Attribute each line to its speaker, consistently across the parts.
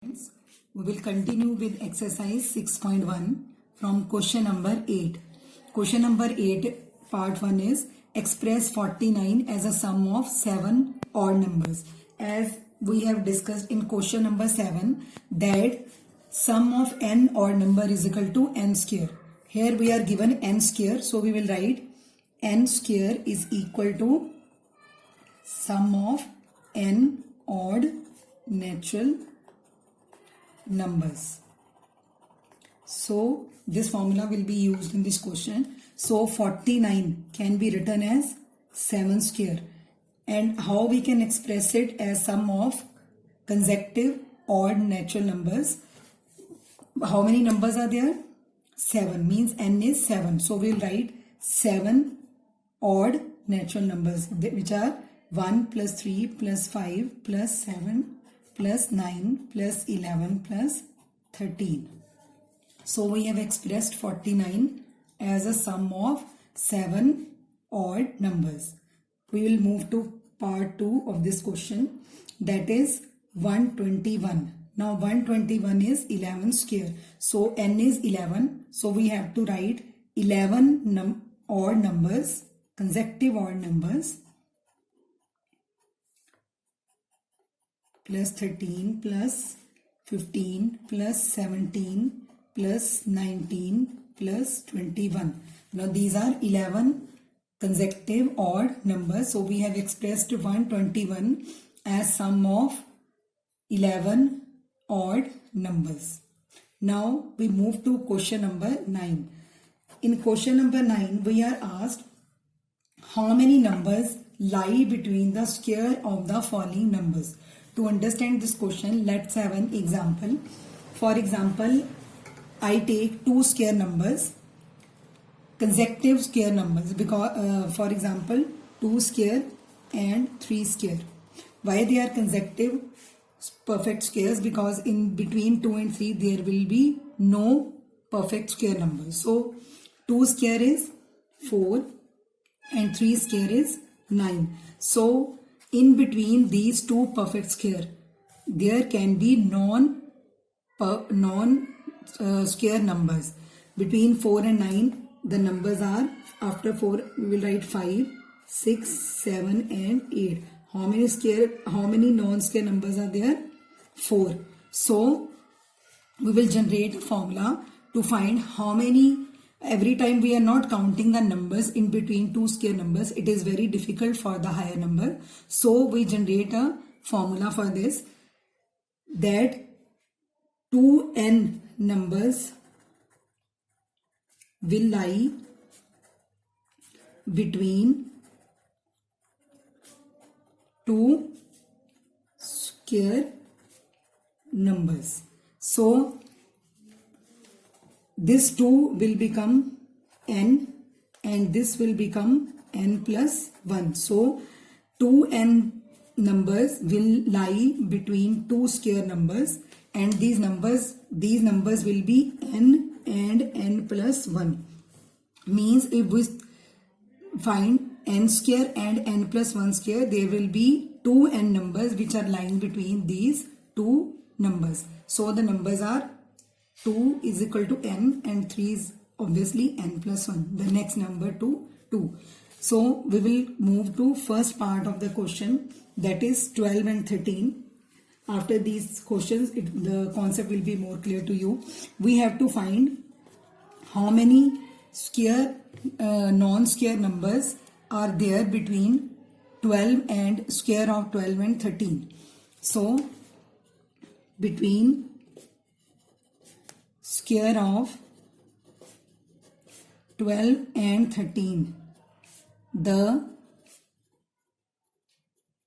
Speaker 1: We will continue with exercise 6.1 from question number 8. Question number 8 part 1 is express 49 as a sum of 7 odd numbers. As we have discussed in question number 7 that sum of n odd number is equal to n square. Here we are given n square, so we will write n square is equal to sum of n odd natural numbers. So this formula will be used in this question. So 49 can be written as 7 square. And how we can express it as sum of consecutive odd natural numbers. How many numbers are there? 7 means n is 7. So we'll write 7 odd natural numbers which are 1 plus 3 plus 5 plus 7 plus 9 plus 11 plus 13. So we have expressed 49 as a sum of 7 odd numbers. We will move to part 2 of this question, that is 121. Now 121 is 11 square. So n is 11. So we have to write 11 odd numbers, consecutive odd numbers, plus 13 plus 15 plus 17 plus 19 plus 21. Now these are 11 consecutive odd numbers. So we have expressed 121 as sum of 11 odd numbers. Now we move to question number 9. In question number 9 we are asked how many numbers lie between the square of the following numbers. To understand this question, let's have an example. For example, I take two square numbers, consecutive square numbers, because for example 2 square and 3 square. Why they are consecutive perfect squares? Because in between 2 and 3 there will be no perfect square numbers. So 2 square is 4 and 3 square is 9. So in between these two perfect square there can be non square numbers. Between 4 and 9 the numbers are, after 4 we will write 5, 6, 7 and 8. How many non-square numbers are there? 4. So we will generate a formula to find how many. Every time we are not counting the numbers in between two square numbers, it is very difficult for the higher number. So we generate a formula for this, that 2n numbers will lie between two square numbers. So this 2 will become n and this will become n plus 1. So 2n numbers will lie between two square numbers, and these numbers will be n and n plus 1. Means if we find n square and n plus 1 square, there will be 2n numbers which are lying between these two numbers. So the numbers are 2 is equal to n and 3 is obviously n plus 1. The next number to 2. So we will move to first part of the question, that is 12 and 13. After these questions the concept will be more clear to you. We have to find how many square non-square numbers are there between 12 and square of 12 and 13. So between square of 12 and 13 the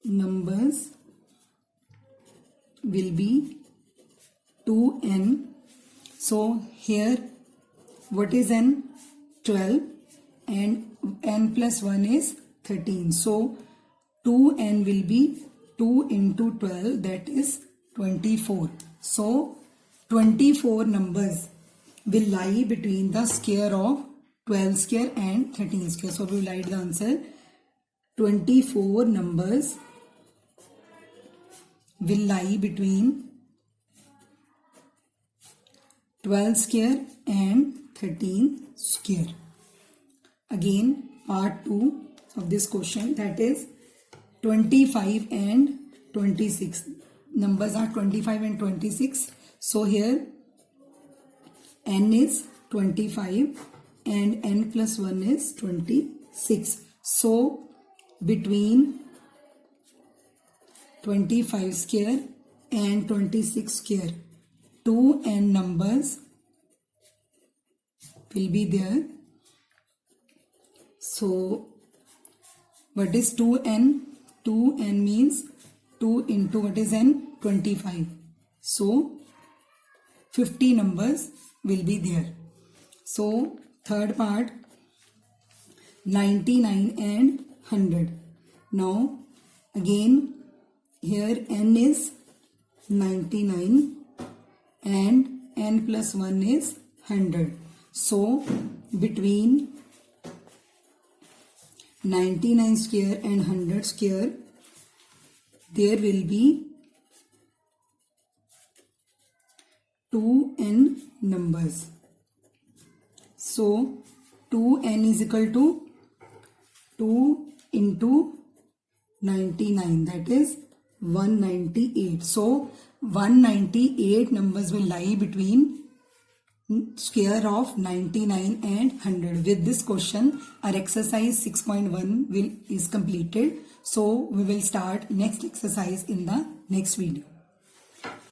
Speaker 1: numbers will be 2n. So here what is n? 12 and n plus 1 is 13. So 2n will be 2 into 12, that is 24. So 24 numbers will lie between the square of 12 square and 13 square. So we will write the answer. 24 numbers will lie between 12 square and 13 square. Again, part 2 of this question, that is 25 and 26. Numbers are 25 and 26. So here n is 25 and n plus 1 is 26. So between 25 square and 26 square, 2 n numbers will be there. So what is 2n? 2n means 2 into what is n? 25. So 50 numbers will be there. So third part, 99 and 100. Now again here n is 99 and n plus 1 is 100. So between 99 square and 100 square, there will be 2n numbers. So 2n is equal to 2 into 99, that is 198. So 198 numbers will lie between square of 99 and 100. With this question, our exercise 6.1 is completed. So we will start next exercise in the next video.